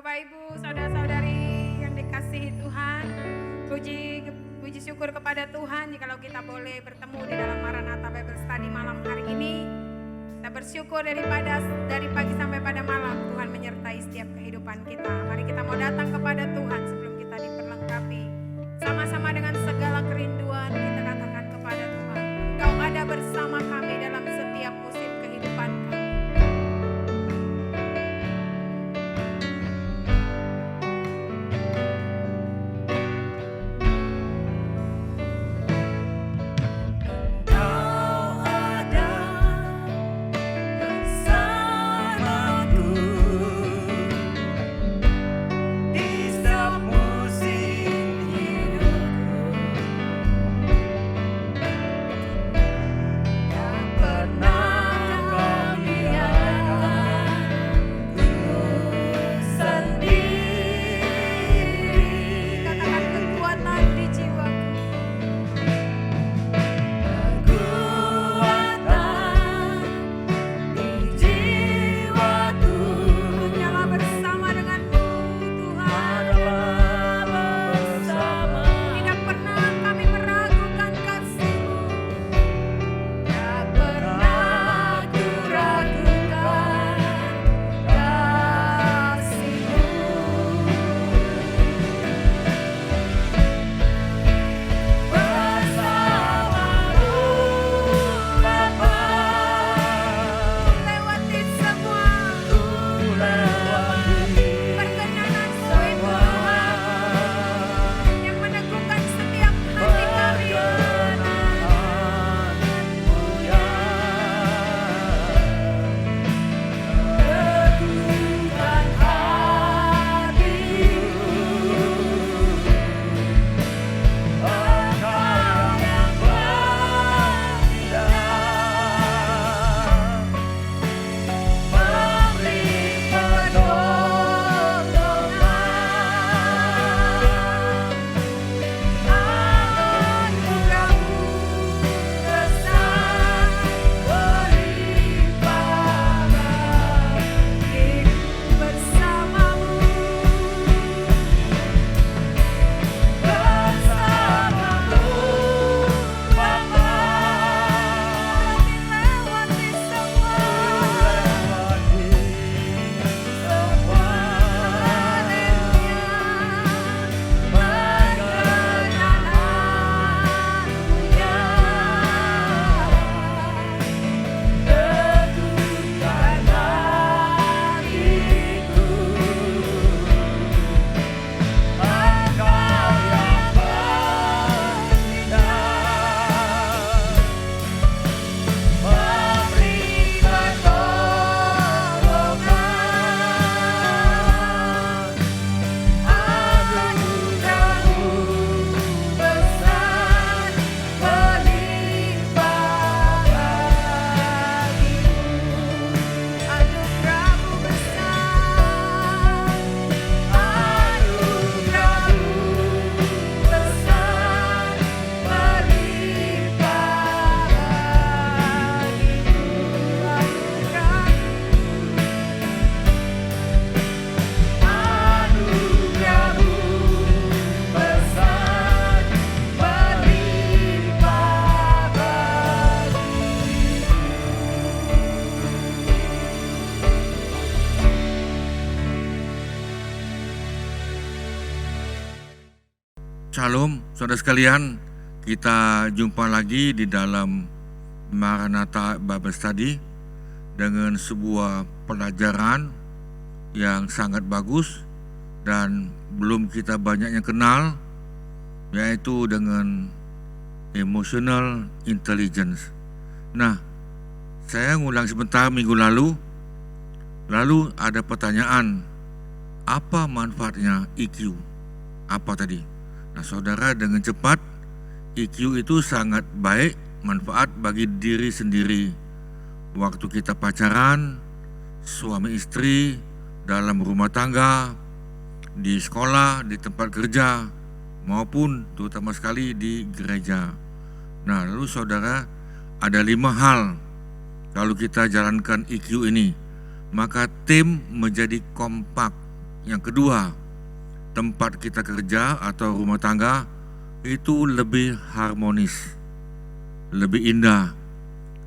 Bapak Ibu, saudara-saudari yang dikasihi Tuhan, puji syukur kepada Tuhan jikalau kita boleh bertemu di dalam Maranatha Bible Study malam hari ini. Kita bersyukur dari pagi sampai pada malam Tuhan menyertai setiap kehidupan kita. Mari kita mau datang kepada Tuhan sebelum kita diperlengkapi. Sama-sama dengan segala kerinduan kita katakan kepada Tuhan, Engkau ada bersama kami dalam setiap musim kehidupan kami. Shalom, saudara sekalian, kita jumpa lagi di dalam Maranatha Bible Study dengan sebuah pelajaran yang sangat bagus dan belum kita banyak yang kenal, yaitu dengan emotional intelligence. Nah, saya ngulang sebentar minggu lalu ada pertanyaan, apa manfaatnya EQ? Apa tadi? Nah, saudara, dengan cepat, EQ itu sangat baik, manfaat bagi diri sendiri. Waktu kita pacaran, suami istri, dalam rumah tangga, di sekolah, di tempat kerja, maupun terutama sekali di gereja. Nah, lalu saudara, ada 5 hal kalau kita jalankan EQ ini, maka tim menjadi kompak. Yang kedua, tempat kita kerja atau rumah tangga itu lebih harmonis, lebih indah.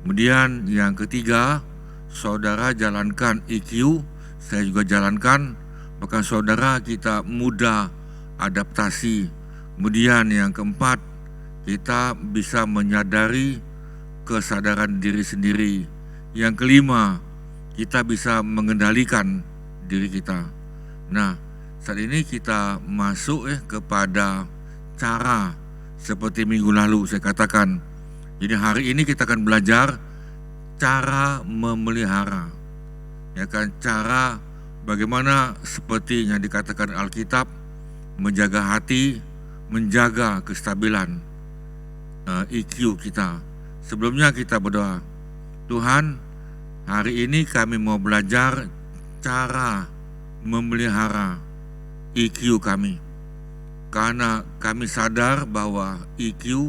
Kemudian yang ketiga, saudara jalankan EQ, saya juga jalankan, bahkan saudara kita mudah adaptasi. Kemudian yang keempat, kita bisa menyadari kesadaran diri sendiri. Yang kelima, kita bisa mengendalikan diri kita. Nah, saat ini kita masuk kepada cara seperti minggu lalu saya katakan. Jadi hari ini kita akan belajar cara memelihara, ya kan, cara bagaimana seperti yang dikatakan Alkitab, menjaga hati, menjaga kestabilan EQ kita. Sebelumnya kita berdoa. Tuhan, hari ini kami mau belajar cara memelihara EQ kami, karena kami sadar bahwa EQ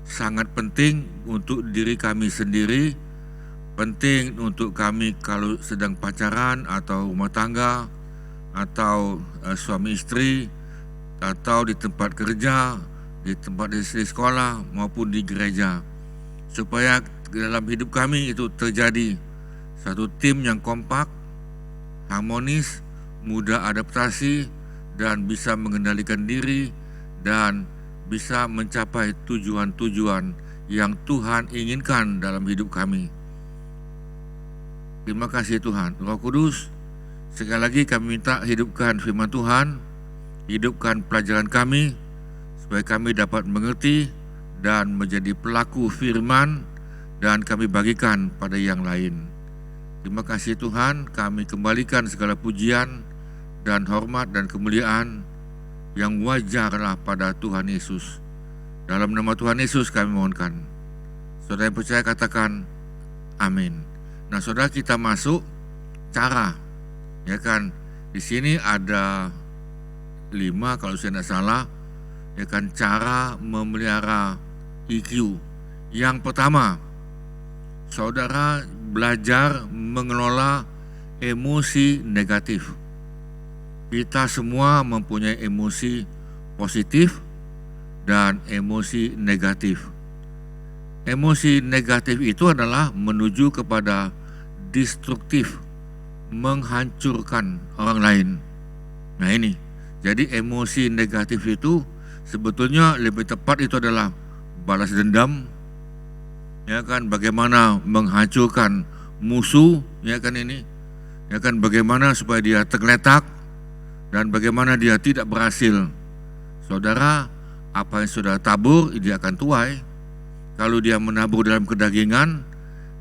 sangat penting untuk diri kami sendiri, penting untuk kami kalau sedang pacaran atau rumah tangga, atau suami istri, atau di tempat kerja, di tempat di sekolah maupun di gereja, supaya dalam hidup kami itu terjadi satu tim yang kompak, harmonis, mudah adaptasi, dan bisa mengendalikan diri dan bisa mencapai tujuan-tujuan yang Tuhan inginkan dalam hidup kami. Terima kasih Tuhan. Roh Kudus, sekali lagi kami minta hidupkan firman Tuhan, hidupkan pelajaran kami, supaya kami dapat mengerti dan menjadi pelaku firman, dan kami bagikan pada yang lain. Terima kasih Tuhan, kami kembalikan segala pujian dan hormat dan kemuliaan yang wajarlah pada Tuhan Yesus. Dalam nama Tuhan Yesus kami mohonkan. Saudara yang percaya katakan amin. Nah, saudara, kita masuk cara, ya kan. Di sini ada 5 kalau saya tidak salah, ya kan, cara memelihara EQ. Yang pertama, saudara belajar mengelola emosi negatif. Kita semua mempunyai emosi positif dan emosi negatif. Emosi negatif itu adalah menuju kepada destruktif, menghancurkan orang lain. Nah ini, jadi emosi negatif itu sebetulnya lebih tepat itu adalah balas dendam, ya kan, bagaimana menghancurkan musuh, ya kan ini, ya kan, bagaimana supaya dia tergeletak dan bagaimana dia tidak berhasil. Saudara, apa yang saudara tabur dia akan tuai. Kalau dia menabur dalam kedagingan,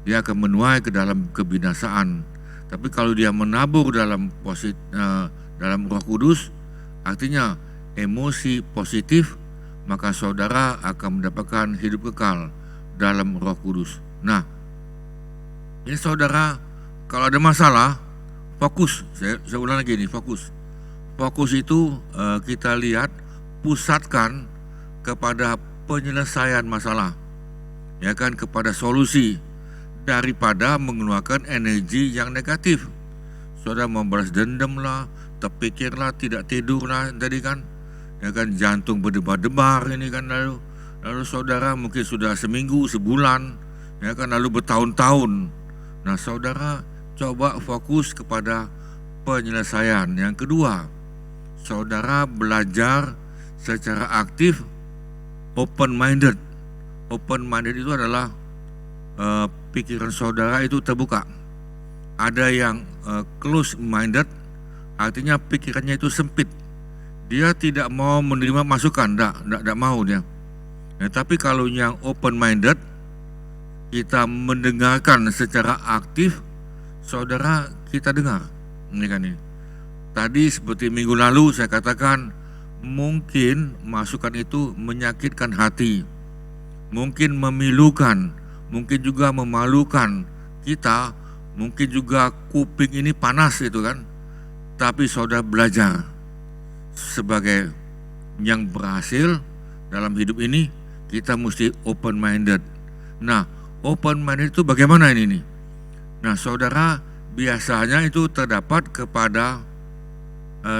dia akan menuai ke dalam kebinasaan. Tapi kalau dia menabur dalam dalam Roh Kudus, artinya emosi positif, maka saudara akan mendapatkan hidup kekal dalam Roh Kudus. Nah, ini saudara, kalau ada masalah, fokus. Saya ulang lagi nih, fokus. Fokus itu kita lihat, pusatkan kepada penyelesaian masalah, ya kan, kepada solusi, daripada mengeluarkan energi yang negatif. Saudara membalas dendam lah, terpikirlah, tidak tidurlah tadi kan, ya kan, jantung berdebar-debar ini kan, lalu saudara mungkin sudah seminggu, sebulan, ya kan, lalu bertahun-tahun. Nah, saudara coba fokus kepada penyelesaian. Yang kedua, saudara belajar secara aktif open minded. Open minded itu adalah pikiran saudara itu terbuka. Ada yang close minded, artinya pikirannya itu sempit. Dia tidak mau menerima masukan, tidak mau dia. Ya, tapi kalau yang open minded, kita mendengarkan secara aktif, saudara, kita dengar. Ini kan ini. Tadi seperti minggu lalu saya katakan, mungkin masukan itu menyakitkan hati, mungkin memilukan, mungkin juga memalukan kita, mungkin juga kuping ini panas itu kan. Tapi saudara belajar sebagai yang berhasil dalam hidup ini, kita mesti open minded. Nah, open minded itu bagaimana ini nih? Nah, saudara, biasanya itu terdapat kepada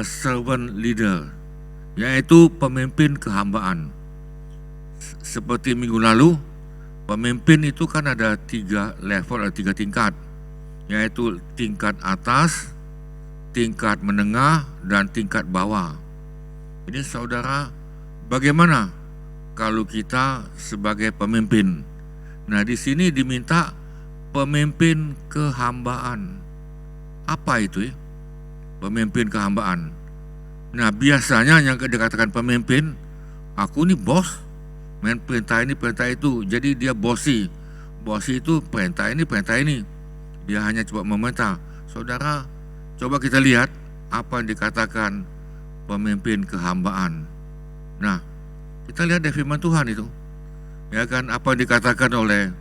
servant leader, yaitu pemimpin kehambaan. Seperti minggu lalu, pemimpin itu kan ada 3 level, ada 3 tingkat, yaitu tingkat atas, tingkat menengah, dan tingkat bawah. Jadi saudara, bagaimana kalau kita sebagai pemimpin? Nah, di sini diminta pemimpin kehambaan. Apa itu ya? Pemimpin kehambaan. Nah, biasanya yang dikatakan pemimpin, aku nih bos, main perintah ini perintah itu, jadi dia bosi. Bosi itu perintah ini perintah ini, dia hanya coba memerintah. Saudara, coba kita lihat apa yang dikatakan pemimpin kehambaan. Nah, kita lihat dari firman Tuhan itu, ya kan, apa yang dikatakan oleh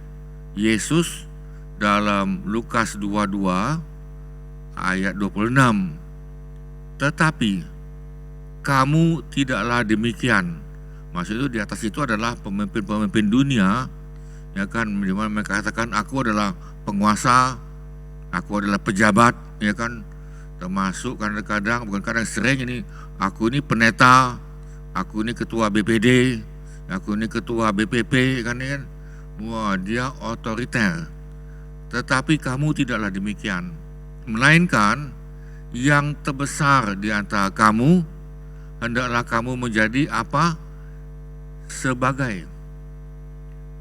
Yesus dalam Lukas 22 ayat 26. Tetapi kamu tidaklah demikian. Maksud itu di atas itu adalah pemimpin-pemimpin dunia, ya kan, dimana mereka katakan aku adalah penguasa, aku adalah pejabat, ya kan, termasuk kadang-kadang, bukan kadang, sering ini, aku ini pendeta, aku ini ketua BPD, aku ini ketua BPP, kan, ya kan, wah, dia otoriter. Tetapi kamu tidaklah demikian, melainkan yang terbesar di antara kamu hendaklah kamu menjadi apa? Sebagai.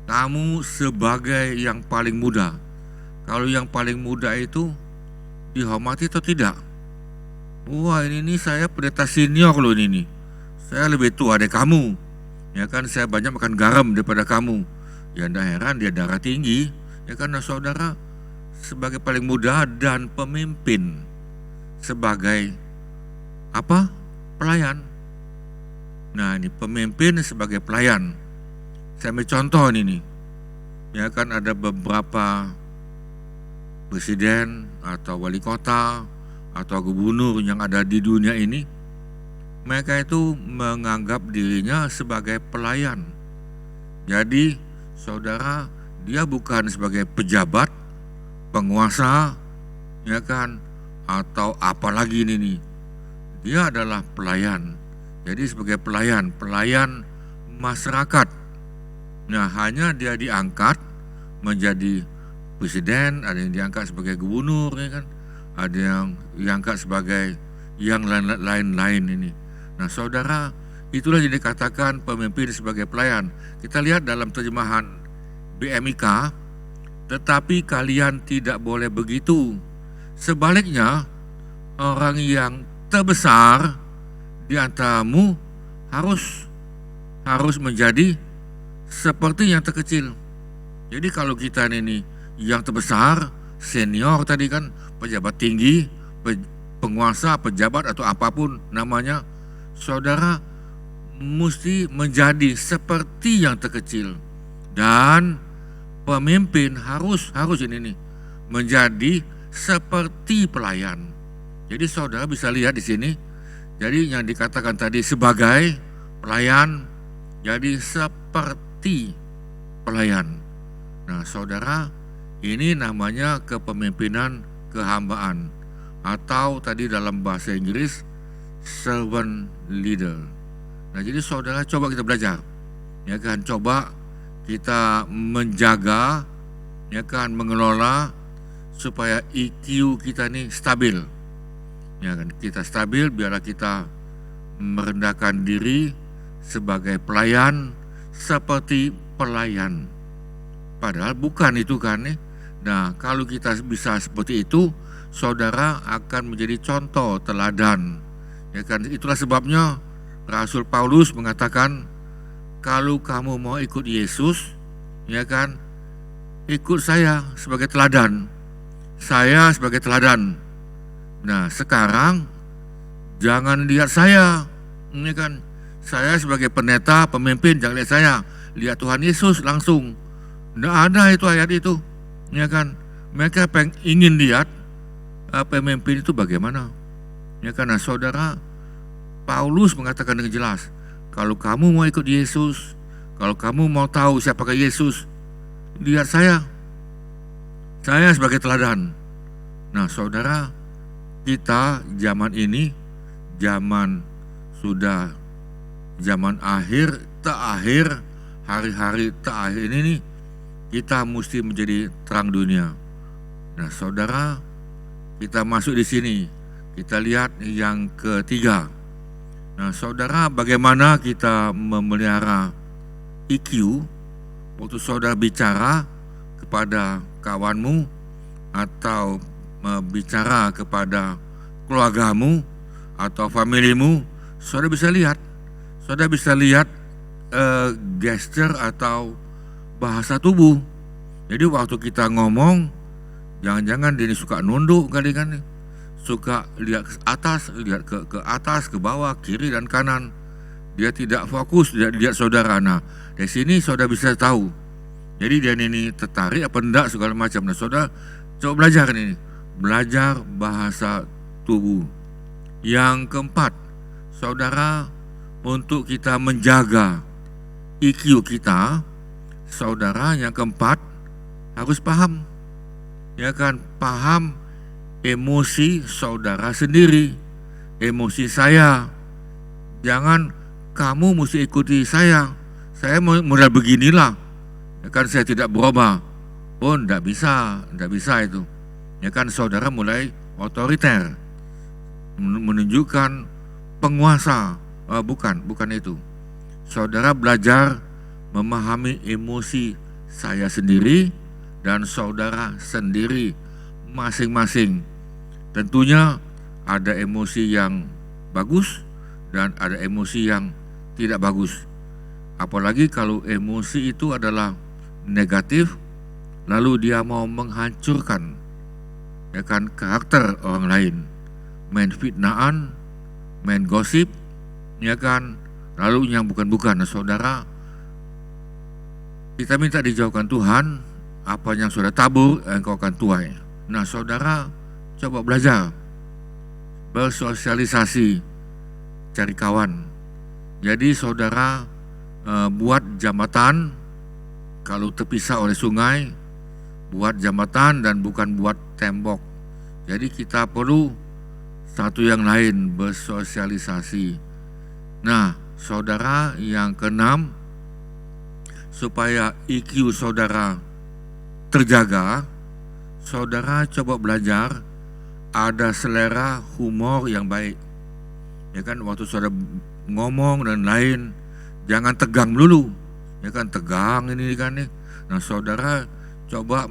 Kamu sebagai yang paling muda. Kalau yang paling muda itu dihormati atau tidak? Wah, ini saya pendeta senior loh ini. Saya lebih tua dari kamu. Ya kan, saya banyak makan garam daripada kamu. Ya tidak heran dia darah tinggi. Ya karena saudara sebagai paling muda dan pemimpin sebagai apa? Pelayan. Nah, ini pemimpin sebagai pelayan. Saya ambil contoh ini. Ya kan, ada beberapa presiden atau wali kota atau gubernur yang ada di dunia ini. Mereka itu menganggap dirinya sebagai pelayan. Jadi, saudara, dia bukan sebagai pejabat, penguasa, ya kan, atau apalagi ini nih. Dia adalah pelayan. Jadi sebagai pelayan masyarakat. Nah, hanya dia diangkat menjadi presiden, ada yang diangkat sebagai gubernur, ya kan, ada yang diangkat sebagai yang lain-lain ini. Nah, saudara, itulah yang dikatakan pemimpin sebagai pelayan. Kita lihat dalam terjemahan BMIK, tetapi kalian tidak boleh begitu. Sebaliknya, orang yang terbesar di antaramu harus menjadi seperti yang terkecil. Jadi kalau kita ini yang terbesar, senior tadi kan, pejabat tinggi, penguasa, pejabat atau apapun namanya, saudara mesti menjadi seperti yang terkecil. Dan pemimpin harus ini nih, menjadi seperti pelayan. Jadi saudara bisa lihat di sini. Jadi yang dikatakan tadi sebagai pelayan, jadi seperti pelayan. Nah, saudara, ini namanya kepemimpinan kehambaan, atau tadi dalam bahasa Inggris servant leader. Nah, jadi saudara, coba kita belajar, ya kan, coba kita menjaga, ya kan, mengelola supaya EQ kita nih stabil. Ya kan, kita stabil, biarlah kita merendahkan diri sebagai pelayan, seperti pelayan. Padahal bukan itu kan nih. Nah, kalau kita bisa seperti itu, saudara akan menjadi contoh teladan. Ya kan, itulah sebabnya Rasul Paulus mengatakan, kalau kamu mau ikut Yesus, ya kan, ikut saya sebagai teladan. Saya sebagai teladan. Nah, sekarang jangan lihat saya, ini kan, saya sebagai pendeta, pemimpin, jangan lihat saya, lihat Tuhan Yesus langsung. Tidak ada itu ayat itu, ya kan. Mereka ingin lihat pemimpin itu bagaimana, ya karena saudara, Paulus mengatakan dengan jelas, kalau kamu mau ikut Yesus, kalau kamu mau tahu siapakah Yesus, lihat saya sebagai teladan. Nah, saudara, kita zaman ini zaman sudah zaman akhir, terakhir, hari-hari terakhir ini nih, kita mesti menjadi terang dunia. Nah, saudara, kita masuk di sini, kita lihat yang ketiga. Nah, saudara, bagaimana kita memelihara EQ waktu saudara bicara kepada kawanmu atau bicara kepada keluargamu atau familimu, saudara bisa lihat gesture atau bahasa tubuh. Jadi waktu kita ngomong, jangan-jangan dia suka nunduk kali kan, suka lihat ke atas, lihat ke atas, ke bawah, kiri dan kanan. Dia tidak fokus, dia lihat saudara. Nah, dari sini saudara bisa tahu. Jadi dia ini tertarik apa enggak segala macam. Nah, saudara coba belajar ini, belajar bahasa tubuh. Yang keempat, saudara, untuk kita menjaga EQ kita, saudara, yang keempat harus paham, ya kan, paham emosi saudara sendiri, emosi saya. Jangan kamu mesti ikuti saya modal beginilah, ya kan, saya tidak berubah. Oh, tidak bisa itu, ya kan. Saudara mulai otoriter, menunjukkan penguasa. Bukan itu. Saudara belajar memahami emosi saya sendiri dan saudara sendiri masing-masing. Tentunya ada emosi yang bagus dan ada emosi yang tidak bagus. Apalagi kalau emosi itu adalah negatif, lalu dia mau menghancurkan, ya kan, karakter orang lain, main fitnahan, main gosip, ya kan, lalu yang bukan-bukan. Nah, saudara, kita minta dijauhkan Tuhan, apa yang saudara tabur engkau akan tuai. Nah, saudara coba belajar bersosialisasi, cari kawan. Jadi saudara buat jambatan, kalau terpisah oleh sungai, buat jambatan dan bukan buat tembok. Jadi kita perlu satu yang lain, bersosialisasi. Nah, saudara, yang keenam, supaya EQ saudara terjaga, saudara coba belajar ada selera humor yang baik. Ya kan, waktu saudara ngomong dan lain, jangan tegang dulu. Ya kan, tegang ini kan nih. Nah, saudara coba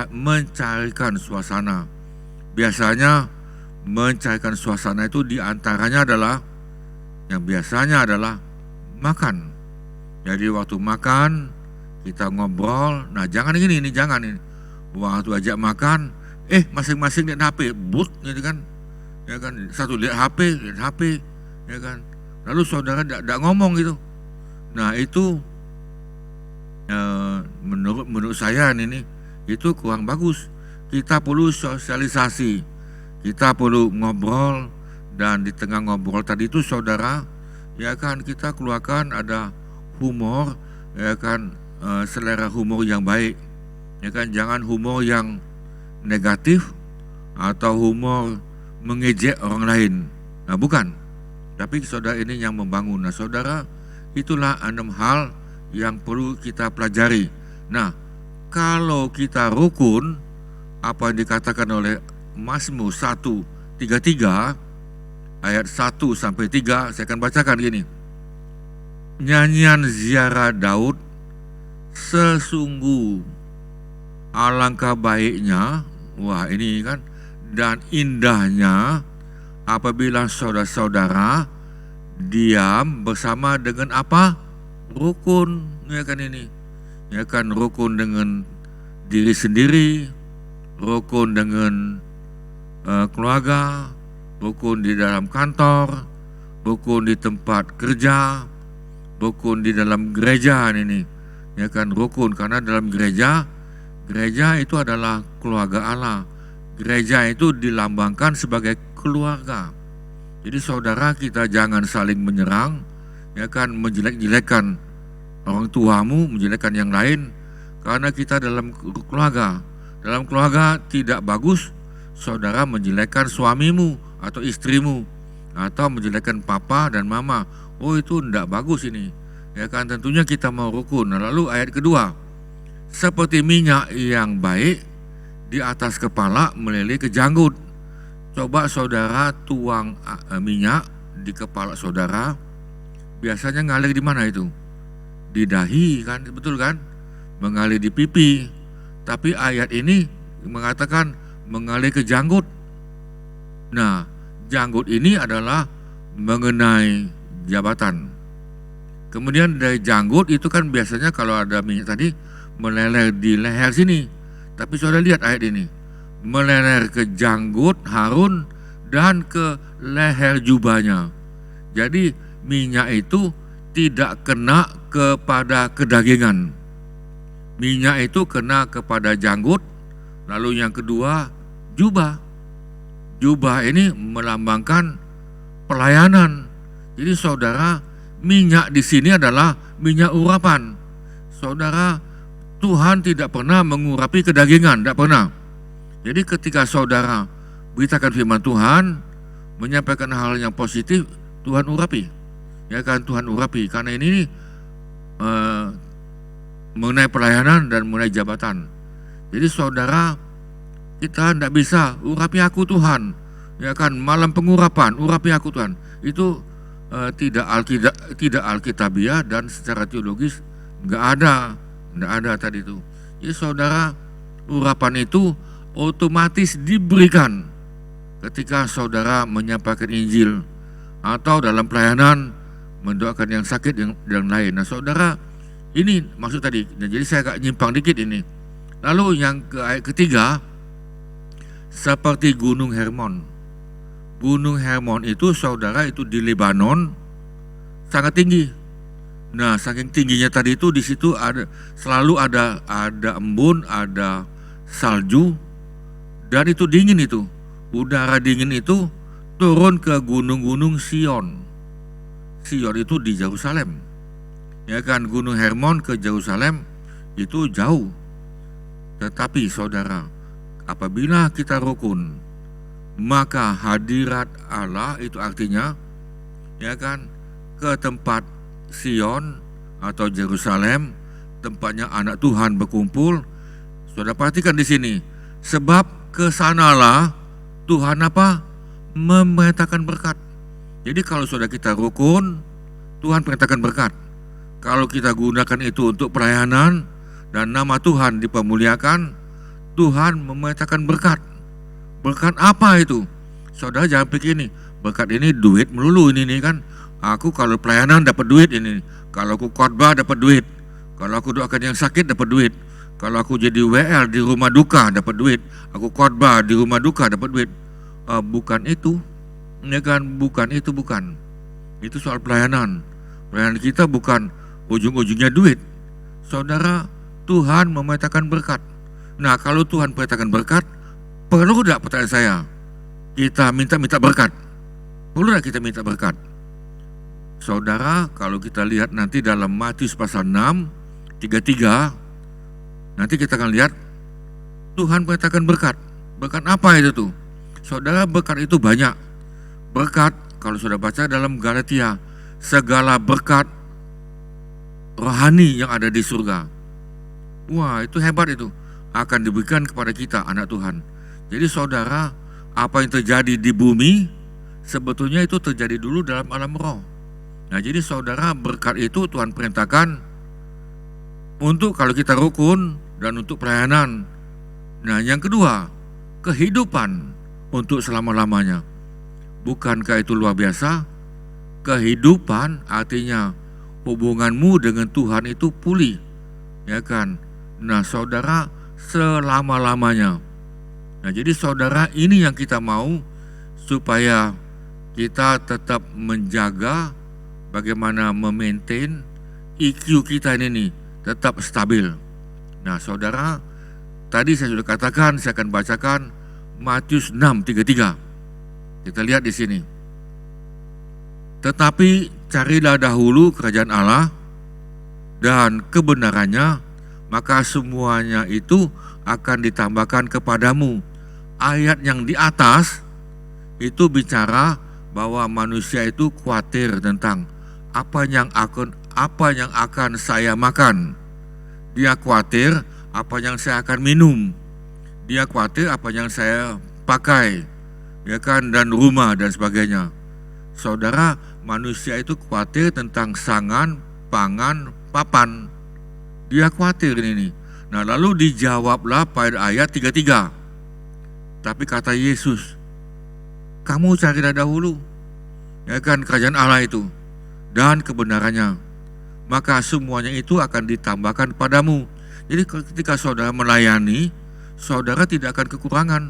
mencarikan suasana. Biasanya mencarikan suasana itu diantaranya adalah, yang biasanya adalah makan. Jadi waktu makan kita ngobrol. Nah, jangan ini jangan ini. Waktu ajak makan, masing-masing lihat HP, gitu kan. Ya kan, satu lihat HP, ya kan. Lalu saudara tidak ngomong gitu. Nah, itu menurut saya ini itu kurang bagus. Kita perlu sosialisasi, kita perlu ngobrol. Dan di tengah ngobrol tadi itu saudara, ya kan, kita keluarkan ada humor, ya kan, selera humor yang baik, ya kan. Jangan humor yang negatif atau humor mengejek orang lain. Nah, bukan. Tapi saudara, ini yang membangun. Nah, saudara, itulah 6 hal yang perlu kita pelajari. Nah, kalau kita rukun, apa yang dikatakan oleh Mazmur 133 ayat 1 sampai 3, saya akan bacakan gini. Nyanyian ziarah Daud, sesungguh alangkah baiknya, wah ini kan, dan indahnya apabila saudara-saudara diam bersama dengan apa? Rukun, ya kan ini. Ya kan, rukun dengan diri sendiri, rukun dengan keluarga, rukun di dalam kantor, rukun di tempat kerja, rukun di dalam gereja ini, ya kan, rukun. Karena dalam gereja itu adalah keluarga Allah. Gereja itu dilambangkan sebagai keluarga. Jadi saudara, kita jangan saling menyerang, ya kan, menjelek-jelekkan orang tuamu, menjelekkan yang lain, karena kita dalam keluarga. Dalam keluarga tidak bagus saudara menjelekkan suamimu atau istrimu, atau menjelekkan papa dan mama. Oh, itu tidak bagus ini. Ya kan, tentunya kita mau rukun. Nah, lalu ayat kedua, seperti minyak yang baik di atas kepala meleleh ke janggut. Coba saudara tuang minyak di kepala saudara, biasanya ngalir di mana itu? Di dahi kan, betul kan? Mengalir di pipi. Tapi ayat ini mengatakan mengalir ke janggut. Nah, janggut ini adalah mengenai jabatan. Kemudian dari janggut itu kan biasanya kalau ada minyak tadi meleleh di leher sini. Tapi saudara lihat ayat ini, meleleh ke janggut Harun dan ke leher jubahnya. Jadi minyak itu tidak kena kepada kedagingan. Minyak itu kena kepada janggut. Lalu yang kedua, jubah. Jubah ini melambangkan pelayanan. Jadi saudara, minyak di sini adalah minyak urapan. Saudara, Tuhan tidak pernah mengurapi kedagingan, tidak pernah. Jadi ketika saudara beritakan firman Tuhan, menyampaikan hal yang positif, Tuhan urapi. Ya kan, Tuhan urapi. Karena ini mengenai pelayanan dan mengenai jabatan. Jadi saudara, kita tidak bisa urapi aku Tuhan. Ya kan, malam pengurapan, urapi aku Tuhan. Itu tidak alkitabiah dan secara teologis tidak ada tadi itu. Jadi saudara, urapan itu otomatis diberikan ketika saudara menyampaikan Injil atau dalam pelayanan mendoakan yang sakit yang lain. Nah saudara, ini maksud tadi. Nah, jadi saya agak nyimpang dikit ini. Lalu yang ayat ketiga, seperti Gunung Hermon. Gunung Hermon itu saudara itu di Lebanon sangat tinggi. Nah, saking tingginya tadi itu di situ selalu ada embun, ada salju, dan itu dingin itu. Udara dingin itu turun ke gunung-gunung Sion. Sion itu di Yerusalem. Ya kan, Gunung Hermon ke Yerusalem itu jauh. Tetapi saudara, apabila kita rukun, maka hadirat Allah itu artinya ya kan ke tempat Sion atau Yerusalem, tempatnya anak Tuhan berkumpul. Saudara perhatikan di sini, sebab ke sanalah Tuhan apa? Memerintahkan berkat. Jadi kalau saudara kita rukun, Tuhan perintahkan berkat. Kalau kita gunakan itu untuk pelayanan dan nama Tuhan dipermuliakan, Tuhan memerintahkan berkat. Berkat apa itu? Saudara jangan pikir ini, berkat ini duit melulu ini kan. Aku kalau pelayanan dapat duit ini. Kalau aku khotbah dapat duit. Kalau aku doakan yang sakit dapat duit. Kalau aku jadi WL di rumah duka dapat duit. Aku khotbah di rumah duka dapat duit. Bukan itu. Ya kan, bukan itu, bukan. Itu soal pelayanan. Pelayanan kita bukan ujung-ujungnya duit. Saudara, Tuhan memerintahkan berkat. Nah, kalau Tuhan perintahkan berkat, perlu tidak pertanyaan saya? Kita minta berkat. Perlu tidak kita minta berkat? Saudara, kalau kita lihat nanti dalam Matius pasal 6, 33, nanti kita akan lihat Tuhan perintahkan berkat. Berkat apa itu tuh? Saudara, berkat itu banyak. Berkat, kalau sudah baca dalam Galatia, segala berkat rohani yang ada di surga. Wah, itu hebat itu. Akan diberikan kepada kita, anak Tuhan. Jadi saudara, apa yang terjadi di bumi sebetulnya itu terjadi dulu dalam alam roh. Nah, jadi saudara, berkat itu Tuhan perintahkan untuk kalau kita rukun dan untuk pelayanan. Nah, yang kedua, kehidupan untuk selama-lamanya. Bukankah itu luar biasa? Kehidupan artinya hubunganmu dengan Tuhan itu pulih, ya kan? Nah, saudara, selama-lamanya. Nah, jadi saudara, ini yang kita mau supaya kita tetap menjaga bagaimana memaintain EQ kita ini tetap stabil. Nah, saudara, tadi saya sudah katakan, saya akan bacakan Matius 6:33. Kita lihat di sini. Tetapi carilah dahulu kerajaan Allah dan kebenarannya, maka semuanya itu akan ditambahkan kepadamu. Ayat yang di atas itu bicara bahwa manusia itu khawatir tentang apa yang akan saya makan. Dia khawatir apa yang saya akan minum. Dia khawatir apa yang saya pakai, ya kan, dan rumah dan sebagainya. Saudara, manusia itu khawatir tentang sangan, pangan, papan. Dia khawatir ini. Nah, lalu dijawablah pada ayat 33. Tapi kata Yesus, kamu carilah dahulu, ya kan, kerajaan Allah itu dan kebenarannya, maka semuanya itu akan ditambahkan padamu. Jadi ketika saudara melayani, saudara tidak akan kekurangan,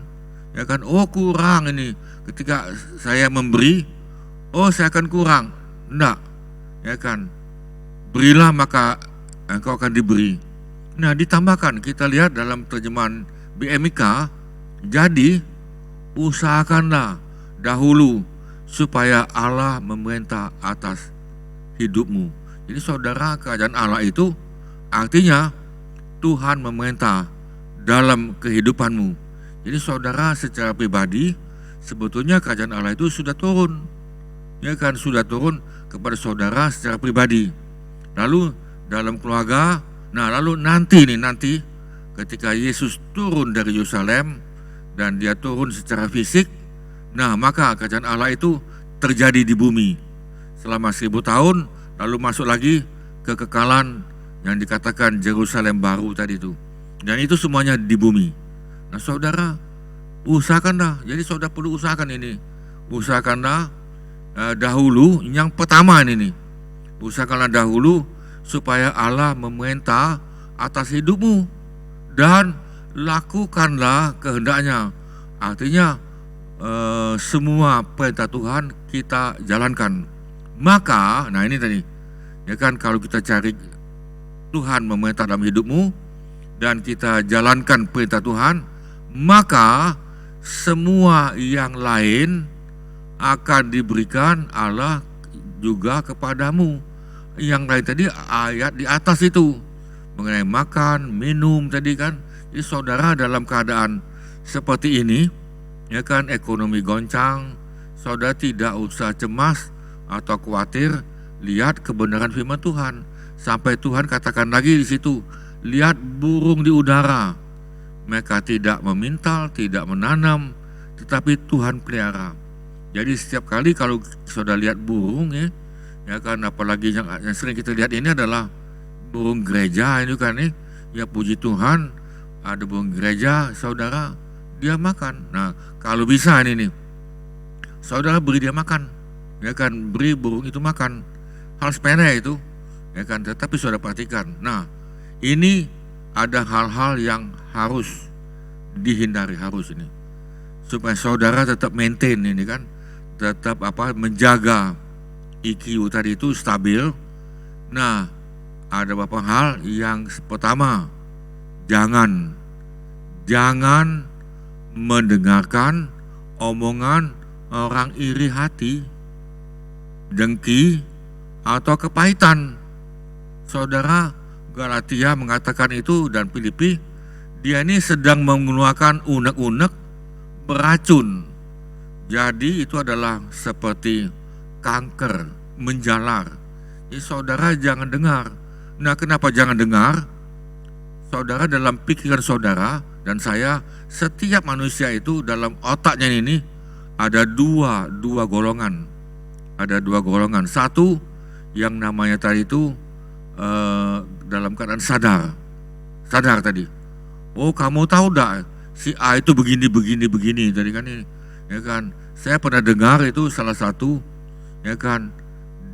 ya kan. Oh, kurang ini ketika saya memberi, oh saya akan kurang. Enggak, ya kan. Berilah maka engkau akan diberi. Nah, ditambahkan, kita lihat dalam terjemahan BMIK, jadi usahakanlah dahulu supaya Allah memerintah atas hidupmu. Jadi saudara, kerajaan Allah itu artinya Tuhan memerintah dalam kehidupanmu. Jadi saudara, secara pribadi sebetulnya kerajaan Allah itu sudah turun, ya kan, sudah turun kepada saudara secara pribadi. Lalu dalam keluarga, nah lalu nanti ketika Yesus turun dari Yerusalem dan dia turun secara fisik, nah maka kerajaan Allah itu terjadi di bumi selama 1000 tahun, lalu masuk lagi kekekalan yang dikatakan Yerusalem baru tadi itu. Dan itu semuanya di bumi. Nah saudara, usahakanlah. Jadi saudara perlu usahakan ini. Usahakanlah dahulu, yang pertama ini nih. Usahakanlah dahulu supaya Allah memerintah atas hidupmu dan lakukanlah kehendaknya. Artinya semua perintah Tuhan kita jalankan. Maka, nah ini tadi, ya kan, kalau kita cari Tuhan memerintah dalam hidupmu dan kita jalankan perintah Tuhan, maka semua yang lain akan diberikan Allah juga kepadamu. Yang lain tadi ayat di atas itu mengenai makan, minum tadi kan. Jadi saudara, dalam keadaan seperti ini, ya kan, ekonomi goncang, saudara tidak usah cemas atau khawatir. Lihat kebenaran firman Tuhan. Sampai Tuhan katakan lagi di situ, lihat burung di udara. Mereka tidak memintal, tidak menanam, tetapi Tuhan pelihara. Jadi setiap kali kalau saudara lihat burung, ya kan, apalagi yang sering kita lihat ini adalah burung gereja itu kan, ya puji Tuhan, ada burung gereja, saudara, dia makan. Nah, kalau bisa ini nih, saudara beri dia makan, ya kan, beri burung itu makan. Hal sepele itu, ya kan, tetapi saudara perhatikan. Nah, ini ada hal-hal yang harus dihindari, harus ini, supaya saudara tetap maintain ini kan, tetap menjaga IQ tadi itu stabil. Nah, ada beberapa hal. Yang pertama, jangan mendengarkan omongan orang iri hati, dengki, atau kepahitan. Saudara, Galatia mengatakan itu, dan Filipi, dia ini sedang mengeluarkan unek-unek beracun. Jadi itu adalah seperti kanker, menjalar. Jadi saudara jangan dengar. Nah, kenapa jangan dengar? Saudara, dalam pikiran saudara dan saya, setiap manusia itu dalam otaknya ini ada dua golongan. Ada dua golongan. Satu yang namanya tadi itu dalam keadaan sadar tadi. Oh, kamu tahu dah si A itu begini tadi kan ini, ya kan. Saya pernah dengar itu salah satu, ya kan,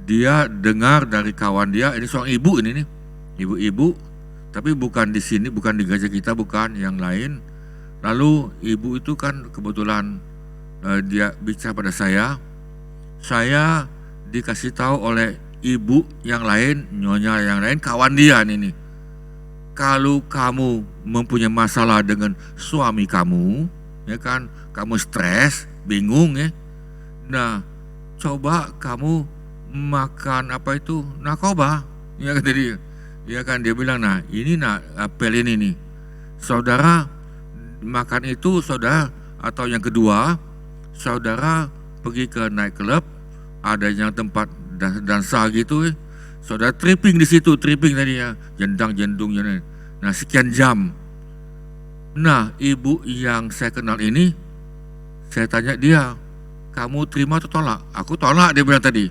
dia dengar dari kawan dia, ini seorang ibu ini nih, ibu-ibu, tapi bukan di sini, bukan di gereja kita, bukan, yang lain. Lalu ibu itu kan kebetulan dia bicara pada saya dikasih tahu oleh ibu yang lain, nyonya yang lain, kawan dia nih, kalau kamu mempunyai masalah dengan suami kamu, ya kan, kamu stres, bingung ya, nah coba kamu makan apa itu, narkoba, ya kan, jadi, ya kan, dia bilang, nah ini apel ini nih, saudara makan itu, saudara, atau yang kedua, saudara pergi ke night club, ada yang tempat dansa gitu, saudara tripping di situ, tripping tadi ya, jendang-jendung, nah sekian jam. Nah, ibu yang saya kenal ini, saya tanya dia, kamu terima atau tolak? Aku tolak, dia bilang tadi.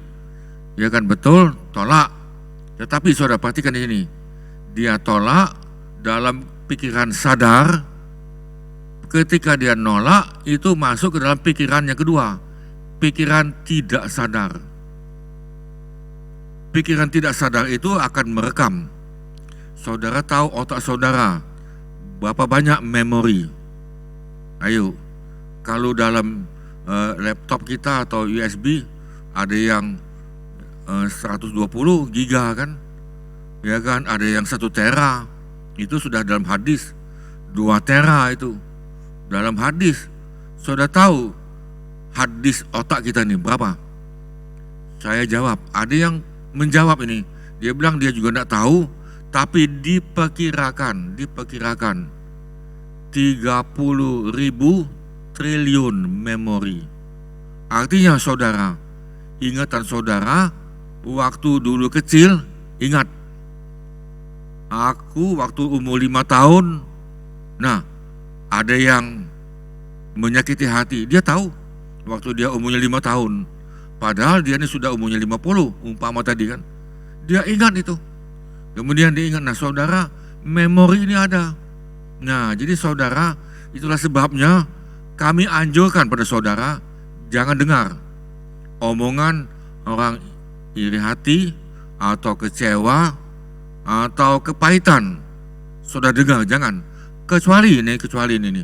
Ya kan, betul, tolak. Tetapi saudara perhatikan di sini, dia tolak dalam pikiran sadar. Ketika dia nolak, itu masuk ke dalam pikiran yang kedua, pikiran tidak sadar. Pikiran tidak sadar itu akan merekam. Saudara tahu otak saudara berapa banyak memori? Ayo, kalau dalam laptop kita atau USB ada yang 120 giga kan, ya kan, ada yang 1 tera, itu sudah dalam hadis. 2 tera itu dalam hadis. Saudara tahu hadis otak kita ini berapa? Saya jawab, ada yang menjawab ini, dia bilang dia juga tidak tahu, tapi diperkirakan 30.000 triliun memori. Artinya saudara, ingatan saudara waktu dulu kecil, ingat, aku waktu umur 5 tahun, nah ada yang menyakiti hati, dia tahu waktu dia umurnya 5 tahun, padahal dia ini sudah umurnya 50, umpama tadi kan, dia ingat itu. Kemudian dia ingat, nah saudara, memori ini ada. Nah jadi saudara, itulah sebabnya kami anjurkan pada saudara, jangan dengar omongan orang iri hati atau kecewa atau kepahitan. Saudara dengar, jangan. Kecuali ini,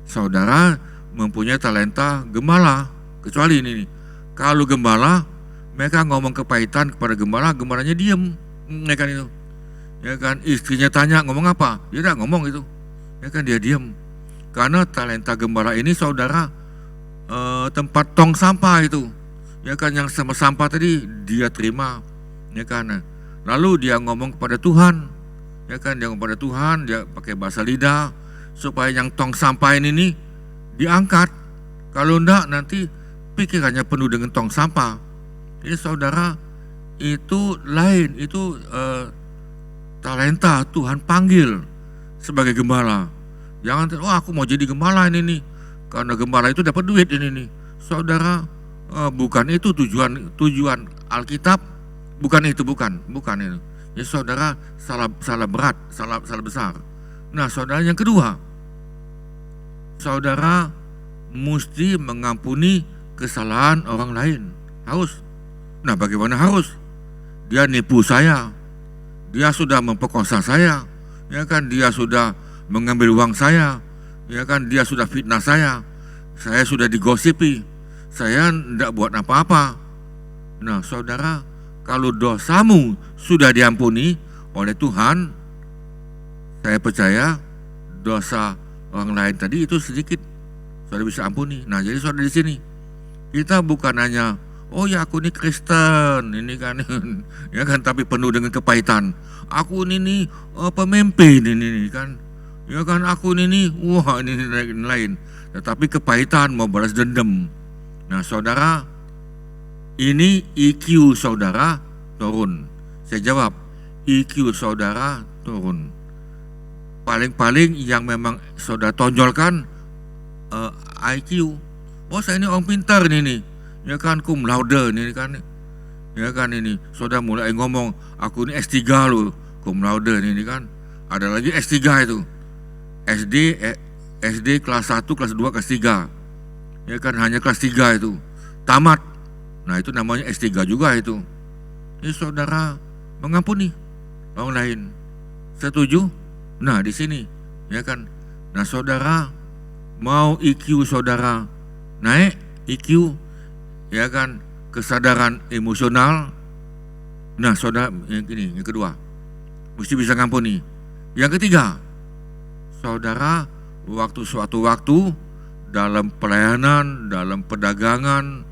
saudara mempunyai talenta gembala. Kecuali ini, kalau gembala, mereka ngomong kepahitan kepada gembala, gembalanya diam, ya kan itu. Ya kan, istrinya tanya ngomong apa, dia tidak ngomong itu, ya kan, dia diam. Karena talenta gembala ini saudara, tempat tong sampah itu, ya kan, yang sama sampah tadi dia terima, ya kan. Lalu dia ngomong kepada Tuhan, ya kan, dia ngomong kepada Tuhan, dia pakai bahasa lidah supaya yang tong sampah ini diangkat. Kalau enggak nanti pikirannya penuh dengan tong sampah. Jadi saudara, itu lain, itu talenta Tuhan panggil sebagai gembala. Jangan, oh aku mau jadi gembala ini nih, karena gembala itu dapat duit ini nih. Saudara, bukan itu tujuan Alkitab, bukan itu. Ya saudara, salah berat, salah besar. Nah saudara, yang kedua, saudara mesti mengampuni kesalahan orang lain. Harus. Nah bagaimana harus? Dia nipu saya, dia sudah memperkosa saya, ya kan, dia sudah mengambil uang saya, ya kan, dia sudah fitnah saya sudah digosipi, saya tidak buat apa-apa. Nah saudara, kalau dosamu sudah diampuni oleh Tuhan, saya percaya dosa orang lain tadi itu sedikit, saudara bisa ampuni. Nah jadi saudara, di sini kita bukan hanya, oh ya aku ini Kristen, ini kan, ya kan, tapi penuh dengan kepahitan. Aku ini pemimpin ini kan, ya kan, aku ini wah ini lain. Tetapi kepahitan mau balas dendam. Nah saudara, ini IQ saudara turun. Saya jawab, IQ saudara turun. Paling-paling yang memang saudara tonjolkan IQ. Oh saya ini orang pintar ini nih, ya kan, cum laude ini kan, ya kan, ini saudara mulai ngomong, aku ini S3 loh, cum laude ini kan. Ada lagi S3 itu, SD kelas 1, kelas 2, kelas 3, ya kan, hanya kelas 3 itu tamat. Nah itu namanya S3 juga itu. Ini saudara mengampuni orang lain. Setuju? Nah di sini, ya kan. Nah saudara, mau IQ saudara naik, IQ, ya kan, kesadaran emosional. Nah saudara, yang kedua, mesti bisa ngampuni. Yang ketiga, saudara, suatu waktu dalam pelayanan, dalam perdagangan,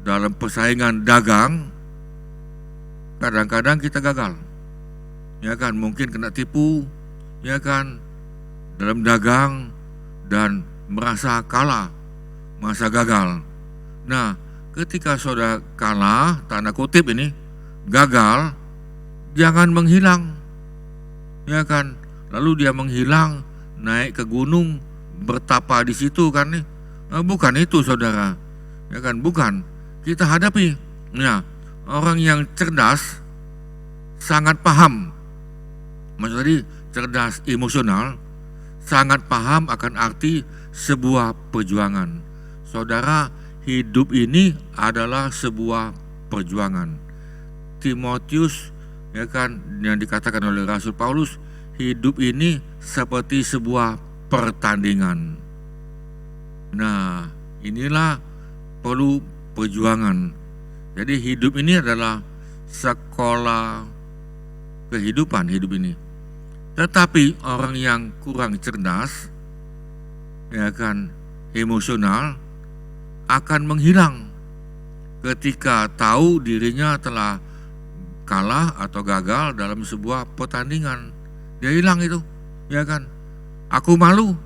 dalam persaingan dagang, kadang-kadang kita gagal, ya kan, mungkin kena tipu, ya kan, dalam dagang, dan merasa kalah, merasa gagal. Nah ketika saudara kalah, tanda kutip ini, gagal, jangan menghilang, ya kan? Lalu dia menghilang, naik ke gunung, bertapa di situ kan nih. Bukan itu saudara, ya kan? Bukan. Kita hadapi, ya, orang yang cerdas sangat paham, maksud tadi cerdas emosional, sangat paham akan arti sebuah perjuangan. Saudara, hidup ini adalah sebuah perjuangan. Timotius, ya kan, yang dikatakan oleh Rasul Paulus, hidup ini seperti sebuah pertandingan. Nah, inilah perlu perjuangan. Jadi hidup ini adalah sekolah kehidupan, hidup ini. Tetapi orang yang kurang cerdas, ya kan, emosional, akan menghilang ketika tahu dirinya telah kalah atau gagal dalam sebuah pertandingan. Dia hilang itu, ya kan. Aku malu,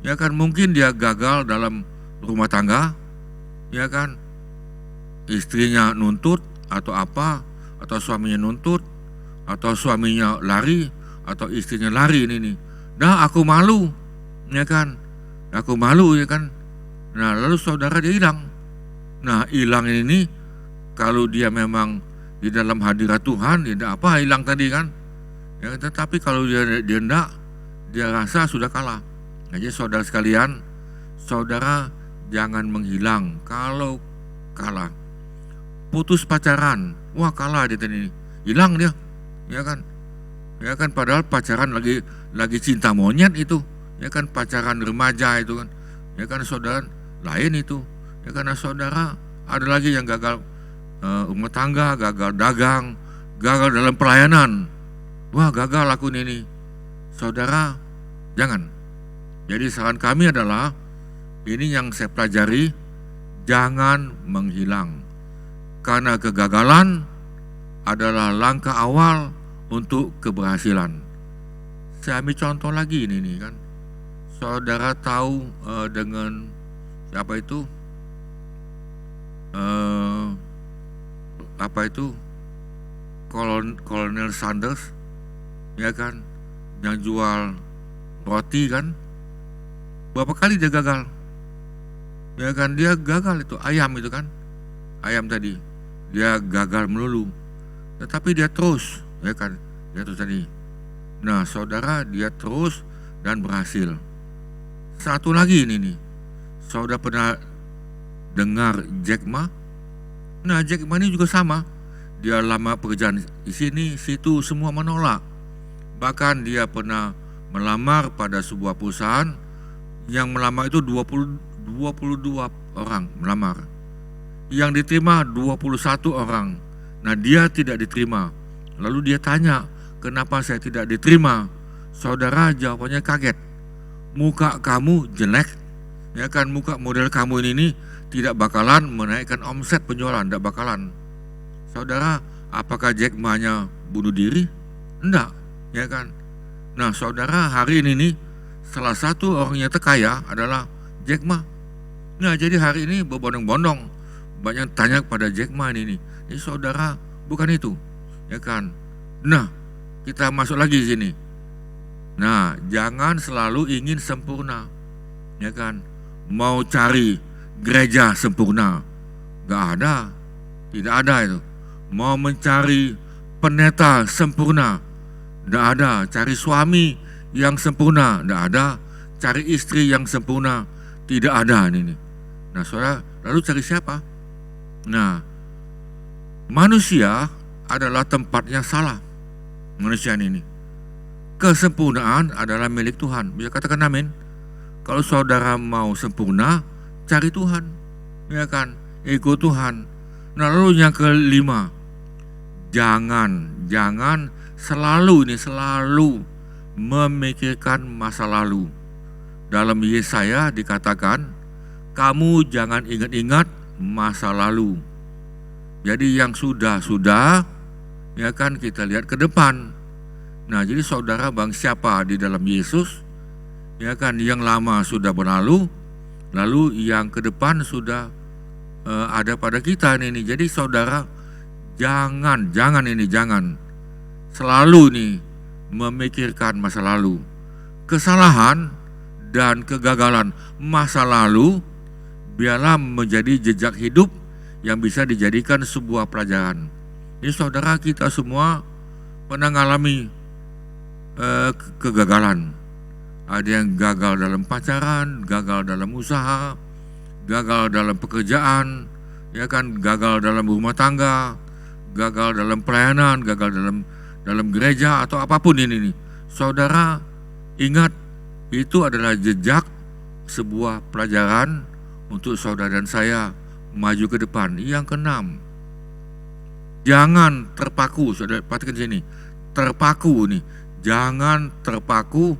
ya kan. Mungkin dia gagal dalam rumah tangga, ya kan. Istrinya nuntut atau apa, atau suaminya nuntut, atau suaminya lari, atau istrinya lari ini. Nah, aku malu, ya kan. Aku malu, ya kan. Nah, lalu saudara dia hilang. Nah, hilang ini kalau dia memang di dalam hadirat Tuhan, tidak apa hilang tadi kan. Ya, tetapi kalau dia enggak, dia rasa sudah kalah. Jadi saudara sekalian, saudara jangan menghilang kalau kalah. Putus pacaran, wah kalah dia tadi, hilang dia, ya kan. Ya kan, padahal pacaran lagi cinta monyet itu, ya kan, pacaran remaja itu kan. Ya kan saudara, lain itu. Ya karena saudara ada lagi yang gagal rumah tangga, gagal dagang, gagal dalam pelayanan. Wah, gagal aku ini. Saudara, jangan. Jadi saran kami adalah, ini yang saya pelajari, jangan menghilang. Karena kegagalan adalah langkah awal untuk keberhasilan. Saya ambil contoh lagi ini kan. Saudara tahu dengan siapa itu? Kolonel Sanders, ya kan, yang jual roti kan. Berapa kali dia gagal? Ya kan, dia gagal itu, ayam itu kan. Ayam tadi, dia gagal melulu. Tetapi dia terus, ya kan, dia terus tadi. Nah, saudara, dia terus dan berhasil. Satu lagi ini nih, saudara pernah dengar Jack Ma? Nah, Jack Ma ini juga sama. Dia lama pekerjaan di sini, situ, semua menolak. Bahkan dia pernah melamar pada sebuah perusahaan, yang melamar itu 22 orang melamar. Yang diterima 21 orang. Nah, dia tidak diterima. Lalu dia tanya, kenapa saya tidak diterima? Saudara, jawabannya kaget. Muka kamu jelek, ya kan, muka model kamu ini tidak bakalan menaikkan omset penjualan, tidak bakalan. Saudara, apakah Jack Ma-nya bunuh diri? Enggak, ya kan. Nah, saudara, hari ini nih, salah satu orang yang terkaya adalah Jack Ma. Nah, jadi hari ini berbondong-bondong banyak tanya kepada Jack Ma ini. Jadi saudara, bukan itu, ya kan. Nah, kita masuk lagi di sini. Nah, jangan selalu ingin sempurna, ya kan. Mau cari gereja sempurna, gak ada, tidak ada itu. Mau mencari pendeta sempurna, gak ada. Cari suami yang sempurna, gak ada. Cari istri yang sempurna, tidak ada ini. Nah, saudara, lalu cari siapa? Nah, manusia adalah tempatnya salah. Manusia ini, kesempurnaan adalah milik Tuhan. Bisa katakan amin? Kalau saudara mau sempurna, cari Tuhan, ya kan, ikut Tuhan. Nah, lalu yang kelima, jangan selalu memikirkan masa lalu. Dalam Yesaya dikatakan, kamu jangan ingat-ingat masa lalu. Jadi yang sudah, ya kan, kita lihat ke depan. Nah, jadi saudara, bang siapa di dalam Yesus, ya kan, yang lama sudah berlalu, lalu yang ke depan sudah ada pada kita ini. Jadi saudara, jangan selalu nih memikirkan masa lalu. Kesalahan dan kegagalan masa lalu biarlah menjadi jejak hidup yang bisa dijadikan sebuah pelajaran. Jadi saudara, kita semua pernah mengalami kegagalan. Ada yang gagal dalam pacaran, gagal dalam usaha, gagal dalam pekerjaan, ya kan, gagal dalam rumah tangga, gagal dalam pelayanan, gagal dalam gereja atau apapun ini nih. Saudara, ingat, itu adalah jejak sebuah pelajaran untuk saudara dan saya maju ke depan. Yang keenam, jangan terpaku. Saudara perhatikan sini, terpaku nih. Jangan terpaku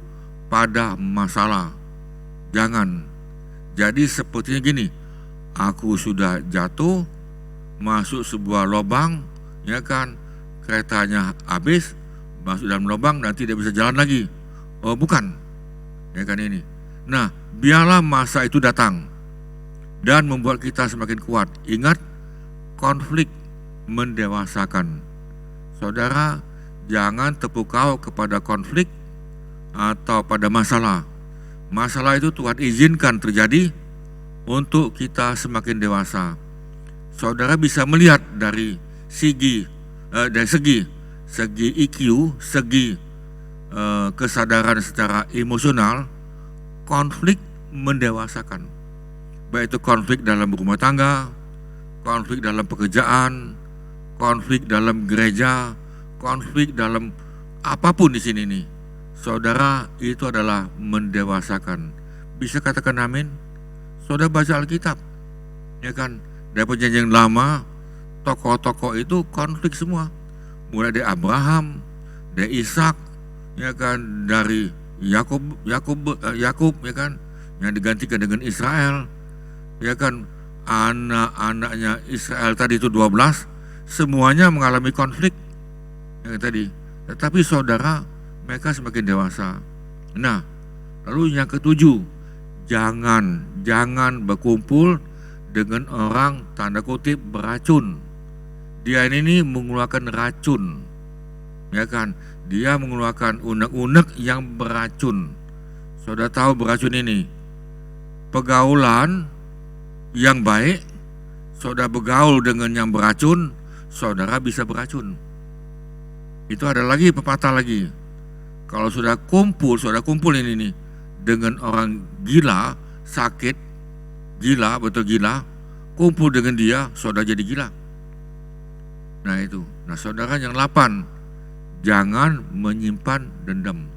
pada masalah. Jangan. Jadi sepertinya gini, aku sudah jatuh masuk sebuah lubang, ya kan, keretanya habis, masuk dalam lubang, nanti tidak bisa jalan lagi. Oh bukan, ya kan ini. Nah, biarlah masa itu datang dan membuat kita semakin kuat. Ingat, konflik mendewasakan. Saudara, jangan terpukau kepada konflik atau pada masalah. Masalah itu Tuhan izinkan terjadi untuk kita semakin dewasa. Saudara bisa melihat dari segi IQ, segi kesadaran secara emosional, konflik mendewasakan. Baik itu konflik dalam rumah tangga, konflik dalam pekerjaan, konflik dalam gereja, konflik dalam apapun di sini nih. Saudara, itu adalah mendewasakan. Bisa katakan amin? Saudara baca Alkitab, ya kan, dari perjanjian lama, tokoh-tokoh itu konflik semua. Mulai dari Abraham, dari Ishak, ya kan, dari Yakub, ya kan, yang digantikan dengan Israel, ya kan, anak-anaknya Israel tadi itu 12, semuanya mengalami konflik, yang tadi. Tetapi saudara, mereka semakin dewasa. Nah, lalu yang ketujuh, jangan berkumpul dengan orang tanda kutip beracun. Dia ini mengeluarkan racun, ya kan? Dia mengeluarkan unek-unek yang beracun. Saudara tahu beracun ini? Pergaulan yang baik, saudara bergaul dengan yang beracun, saudara bisa beracun. Itu ada lagi pepatah lagi. Kalau saudara kumpul ini nih dengan orang gila, sakit, gila, betul gila, kumpul dengan dia, saudara jadi gila. Nah itu. Nah saudara, yang 8, jangan menyimpan dendam.